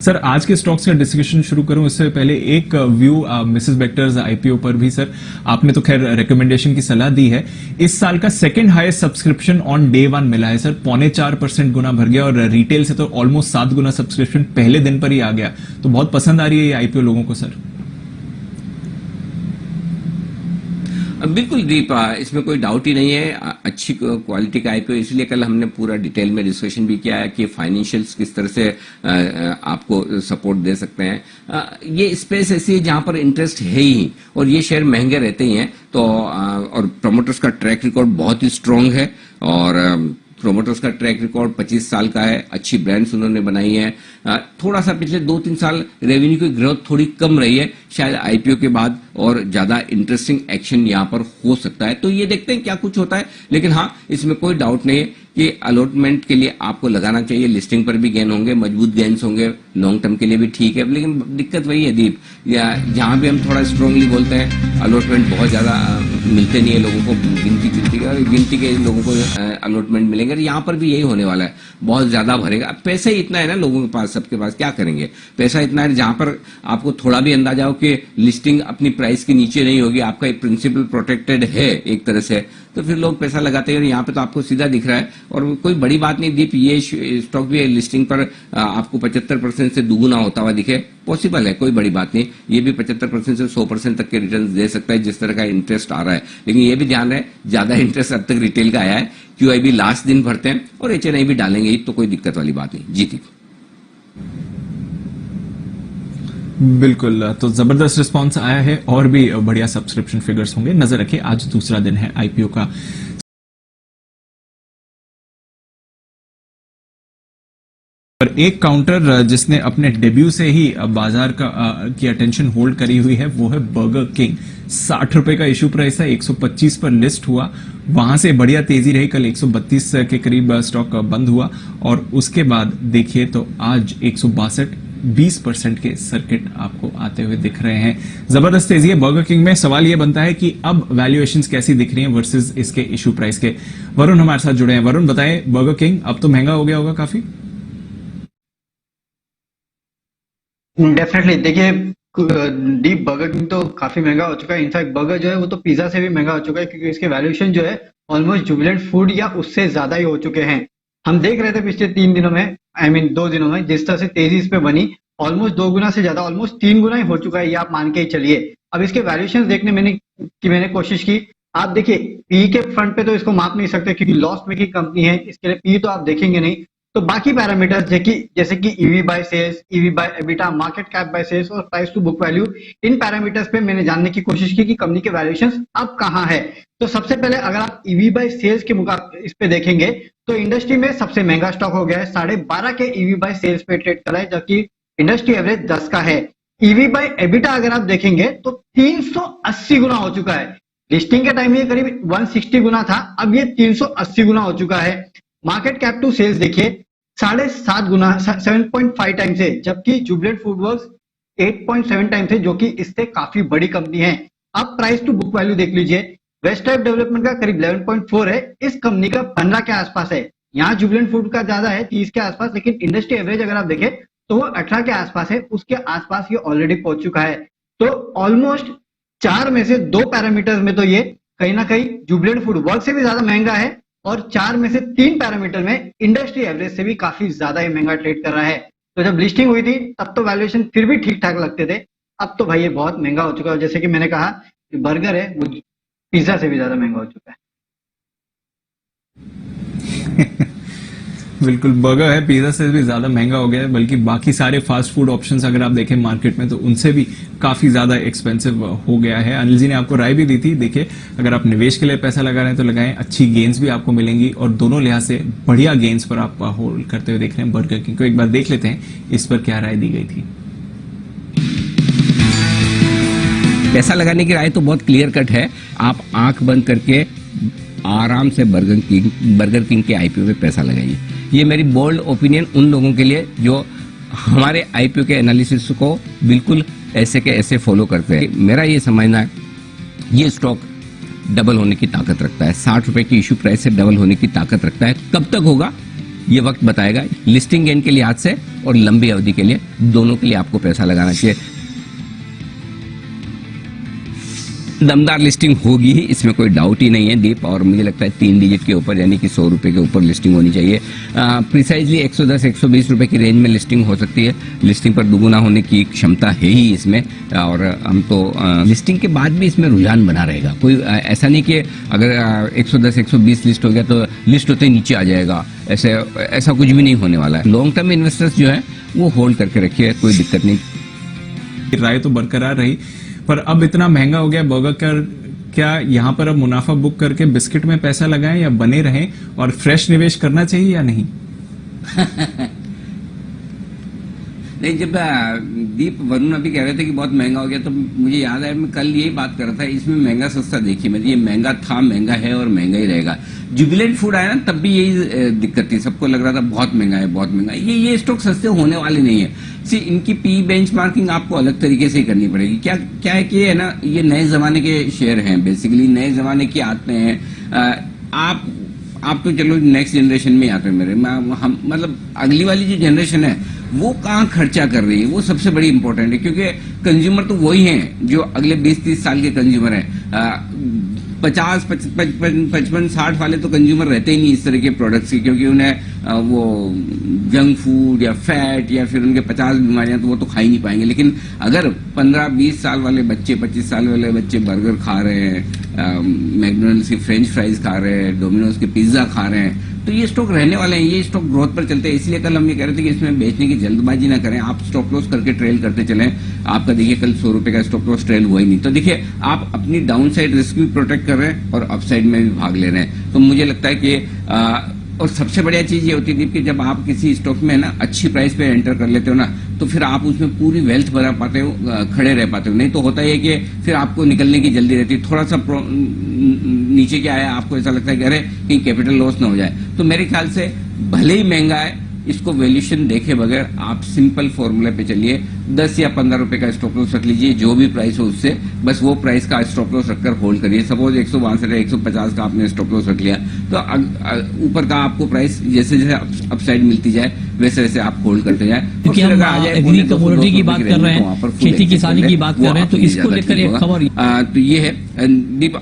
Sir आज के stocks का डिस्कशन शुरू करूं इससे पहले एक व्यू मिसेस बेक्टर्स आईपीओ पर भी सर आपने तो खैर रिकमेंडेशन की सलाह दी है। इस साल का second highest subscription on day one मिला है सर, 4.25% गुना भर गया और रिटेल से तो ऑलमोस्ट 7 गुना सब्सक्रिप्शन पहले दिन पर ही आ गया। तो बहुत पसंद आ रही है ये आईपीओ लोगों को सर। बिल्कुल दीप, इसमें कोई डाउट ही नहीं है। अच्छी क्वालिटी का आईपीओ, इसलिए कल हमने पूरा डिटेल में डिस्कशन भी किया है कि फाइनेंशियल्स किस तरह से आपको सपोर्ट दे सकते हैं। ये स्पेस ऐसी है जहां पर इंटरेस्ट है ही, और ये शेयर महंगे रहते ही हैं। तो और प्रमोटर्स का ट्रैक रिकॉर्ड बहुत ही स्ट्रांग है, और प्रोमोटर्स का ट्रैक रिकॉर्ड 25 साल का है। अच्छी ब्रांड्स उन्होंने बनाई है। थोड़ा सा पिछले 2-3 साल रेवेन्यू की ग्रोथ थोड़ी कम रही है, शायद आईपीओ के बाद और ज्यादा इंटरेस्टिंग एक्शन यहां पर हो सकता है। तो ये देखते हैं क्या कुछ होता है। लेकिन हाँ, इसमें कोई डाउट नहीं है कि अलॉटमेंट के लिए आपको लगाना चाहिए। लिस्टिंग पर भी गेन होंगे, मजबूत गेन्स होंगे, लॉन्ग टर्म के लिए भी ठीक है। लेकिन दिक्कत वही है दीप, या जहां भी हम थोड़ा स्ट्रांगली बोलते हैं अलॉटमेंट बहुत ज्यादा मिलते नहीं है लोगों को, गिनती के लोगों को अलॉटमेंट मिलेंगे। यहाँ पर भी यही होने वाला है, बहुत ज्यादा भरेगा। पैसा ही इतना है ना लोगों के पास, सबके पास, क्या करेंगे। पैसा इतना है जहां पर आपको थोड़ा भी अंदाजा हो कि लिस्टिंग अपनी प्राइस के नीचे नहीं होगी, आपका प्रिंसिपल प्रोटेक्टेड है एक तरह से, तो फिर लोग पैसा लगाते हैं। यहाँ पे तो आपको सीधा दिख रहा है, और कोई बड़ी बात नहीं दीप, ये स्टॉक भी लिस्टिंग पर आपको 75% से दुगुना होता हुआ दिखे, पॉसिबल है, कोई बड़ी बात नहीं। ये भी 75% से 100% तक के रिटर्न दे सकता है जिस तरह का इंटरेस्ट आ रहा है। लेकिन ये भी ध्यान रहे, ज्यादा इंटरेस्ट अब तक रिटेल का आया है। क्यूआईबी लास्ट दिन भरते हैं और एचएनआई भी डालेंगे, तो कोई दिक्कत वाली बात नहीं। जी दीप, बिल्कुल, तो जबरदस्त रिस्पांस आया है और भी बढ़िया सब्सक्रिप्शन फिगर्स होंगे। नजर रखिए, आज दूसरा दिन है आईपीओ का। और एक काउंटर जिसने अपने डेब्यू से ही बाजार की अटेंशन होल्ड करी हुई है वो है बर्गर किंग। 60 रुपए का इशू प्राइस है, 125 पर लिस्ट हुआ, वहां से बढ़िया तेजी रही। कल 132 के करीब स्टॉक बंद हुआ और उसके बाद देखिए तो आज 162 20% के सर्किट आपको आते हुए दिख रहे हैं। जबरदस्त तेजी है बर्गर किंग में। सवाल यह बनता है कि अब वैल्यूएशंस कैसी दिख रही हैं वर्सेस इसके इशू प्राइस के। वरुण हमारे साथ जुड़े हैं। वरुण बताएं, बर्गर किंग अब तो महंगा हो गया होगा काफी? डेफिनेटली, देखिए डीप बर्गर किंग तो काफी महंगा हो चुका है। इनफैक्ट बर्गर जो है वो तो पिज्जा से भी महंगा हो चुका है, क्योंकि इसके वैल्यूएशन जो है ऑलमोस्ट जुबिलेंट फूड या उससे ज्यादा ही हो चुके हैं। हम देख रहे थे पिछले 3 दिनों में, 2 दिनों में जिस तरह से तेजी इस पे बनी, ऑलमोस्ट 2 गुना से ज्यादा, ऑलमोस्ट 3 गुना ही हो चुका है, ये आप मान के ही चलिए। अब इसके वैल्यूएशन देखने मैंने कोशिश की। आप देखिए पी के फ्रंट पे तो इसको माप नहीं सकते, क्योंकि लॉस मेकिंग कंपनी है, इसके लिए पी तो आप देखेंगे नहीं। तो बाकी पैरामीटर्स जैसे कि EV by sales, EV by EBITDA, market cap by sales और प्राइस टू बुक वैल्यू, इन पैरामीटर्स पे मैंने जानने की कोशिश की कि कंपनी के वैल्यूएशंस अब कहां है। तो सबसे पहले अगर आप ईवी बाय सेल्स के मुकाबले इस पे देखेंगे तो इंडस्ट्री में सबसे महंगा स्टॉक हो गया है। 12.5 के ईवी बाय सेल्स पे ट्रेड कर रहा है, जबकि इंडस्ट्री एवरेज 10 का है। ईवी बाय एबिटा अगर आप देखेंगे तो 380 गुना हो चुका है। लिस्टिंग के टाइम ये करीब 160 गुना था, अब ये 380 गुना हो चुका है। मार्केट कैप टू सेल्स देखिए 7.5 गुना, 7.5 टाइम्स है, जबकि जुबिलेंट फूडवर्क्स 8.7 टाइम्स है, जो कि इससे काफी बड़ी कंपनी है। अब प्राइस टू बुक वैल्यू देख लीजिए, वेस्टलाइफ डेवलपमेंट का करीब 11.4 है, इस कंपनी का 15 के आसपास है। यहाँ जुबिलेंट फूड का ज्यादा है, 30 के आसपास, लेकिन इंडस्ट्री एवरेज अगर आप देखें तो वो 18 के आसपास है, उसके आसपास ये ऑलरेडी पहुंच चुका है। तो ऑलमोस्ट 4 में से 2 पैरामीटर्स में तो ये कहीं ना कहीं जुबिलेंट फूड वर्क से भी ज्यादा महंगा है, और 4 में से 3 पैरामीटर में इंडस्ट्री एवरेज से भी काफी ज्यादा ही महंगा ट्रेड कर रहा है। तो जब लिस्टिंग हुई थी तब तो वैल्यूएशन फिर भी ठीक ठाक लगते थे, अब तो भाई ये बहुत महंगा हो चुका है। जैसे कि मैंने कहा कि बर्गर है वो पिज्जा से भी ज्यादा महंगा हो चुका है। बिल्कुल, बर्गर है पिज्जा से भी ज्यादा महंगा हो गया है, बल्कि बाकी सारे फास्ट फूड ऑप्शंस अगर आप देखें मार्केट में तो उनसे भी काफी ज्यादा एक्सपेंसिव हो गया है। अनिल जी ने आपको राय भी दी थी, देखिए अगर आप निवेश के लिए पैसा लगा रहे हैं तो लगाएं, अच्छी गेन्स भी आपको मिलेंगी और दोनों लिहाज से बढ़िया गेन्स पर आप होल्ड करते हुए देख रहे हैं बर्गर किंग को। एक बार देख लेते हैं इस पर क्या राय दी गई थी। पैसा लगाने की राय तो बहुत क्लियर कट है। आप आंख बंद करके आराम से बर्गर किंग के आईपीओ में पैसा लगाइए। ये मेरी बोल्ड ओपिनियन उन लोगों के लिए जो हमारे आईपीओ के एनालिसिस को बिल्कुल ऐसे के ऐसे फॉलो करते हैं। मेरा ये समझना है ये स्टॉक डबल होने की ताकत रखता है, 60 रुपए की इश्यू प्राइस से डबल होने की ताकत रखता है। कब तक होगा ये वक्त बताएगा। लिस्टिंग गेन के लिहाज से और लंबी अवधि के लिए, दोनों के लिए आपको पैसा लगाना चाहिए। दमदार लिस्टिंग होगी ही, इसमें कोई डाउट ही नहीं है दीप, और मुझे लगता है 3 डिजिट के ऊपर यानी कि 100 रुपए के ऊपर लिस्टिंग होनी चाहिए। प्रिसाइजली 110-120 रुपए की रेंज में लिस्टिंग हो सकती है। लिस्टिंग पर दुगुना होने की क्षमता है ही इसमें, और हम तो लिस्टिंग के बाद भी इसमें रुझान बना रहेगा। कोई ऐसा नहीं कि अगर 110-120 लिस्ट हो गया तो लिस्ट होते ही नीचे आ जाएगा, ऐसा कुछ भी नहीं होने वाला है। लॉन्ग टर्म इन्वेस्टर्स जो है वो होल्ड करके रखिए, कोई दिक्कत नहीं। राय तो बरकरार रही, पर अब इतना महंगा हो गया बर्गर का, क्या यहाँ पर अब मुनाफा बुक करके बिस्किट में पैसा लगाएं या बने रहें, और फ्रेश निवेश करना चाहिए या नहीं? नहीं, जब दीप वरुण अभी कह रहे थे कि बहुत महंगा हो गया, तो मुझे याद आया, मैं कल यही बात कर रहा था, इसमें महंगा सस्ता देखिए मैं, ये महंगा था, महंगा है और महंगा ही रहेगा। जुबिलेंट फूड आया ना, तब भी यही दिक्कत थी, सबको लग रहा था बहुत महंगा है, बहुत महंगा है। ये स्टॉक सस्ते होने वाले नहीं है। इनकी पी बेंचमार्किंग आपको अलग तरीके से ही करनी पड़ेगी। क्या है कि है ना, ये नए जमाने के शेयर हैं, बेसिकली नए जमाने की आते हैं। आप तो चलो नेक्स्ट जनरेशन में आते हैं मेरे, हम मतलब अगली वाली जो जनरेशन है वो कहाँ खर्चा कर रही है, वो सबसे बड़ी इंपॉर्टेंट है, क्योंकि कंज्यूमर तो वही हैं जो अगले 20-30 साल के कंज्यूमर हैं। 50, 55, 60 वाले तो कंज्यूमर रहते ही नहीं इस तरह के प्रोडक्ट्स के, क्योंकि उन्हें वो जंक फूड या फैट या फिर उनके 50 बीमारियां तो वो तो खा ही नहीं पाएंगे। लेकिन अगर 15-20 साल वाले बच्चे, 25 साल वाले बच्चे बर्गर खा रहे हैं, मैकडोनल्ड्स की फ्रेंच फ्राइज खा रहे हैं, डोमिनोज के पिज्जा खा रहे हैं, तो ये स्टॉक रहने वाले हैं, ये स्टॉक ग्रोथ पर चलते हैं। इसलिए कल हम ये कह रहे थे कि इसमें बेचने की जल्दबाजी ना करें, आप स्टॉप लॉस करके ट्रेल करते चलें। आपका देखिए कल 100 रुपए का स्टॉप लॉस ट्रेल हुआ ही नहीं, तो देखिए आप अपनी डाउन साइड रिस्क भी प्रोटेक्ट कर रहे हैं और अपसाइड में भी भाग ले रहे हैं। तो मुझे लगता है कि और सबसे बढ़िया चीज ये होती है कि जब आप किसी स्टॉक में ना अच्छी प्राइस पे एंटर कर लेते हो ना, तो फिर आप उसमें पूरी वेल्थ बना पाते हो, खड़े रह पाते हो। नहीं तो होता है कि फिर आपको निकलने की जल्दी रहती है, थोड़ा सा नीचे क्या है, आपको ऐसा लगता है कि अरे कहीं कैपिटल लॉस ना हो जाए। तो मेरे ख्याल से भले ही महंगा है, इसको वैल्यूएशन देखे बगैर आप सिंपल फॉर्मूले पे चलिए, 10 या 15 रुपए का स्टॉप लॉस रख लीजिए, जो भी प्राइस हो उससे बस वो प्राइस का स्टॉप लॉस रखकर होल्ड करिए। सपोज 162 या 150 का आपने स्टॉप लॉस रख लिया, तो ऊपर का आपको प्राइस जैसे जैसे अपसाइड मिलती जाए वैसे वैसे आप होल्ड करते जाए। क्योंकि हम एग्री कमोडिटी की बात कर रहे हैं, खेती किसानी की बात कर रहे हैं, तो इसको लेकर एक खबर तो ये है दीप।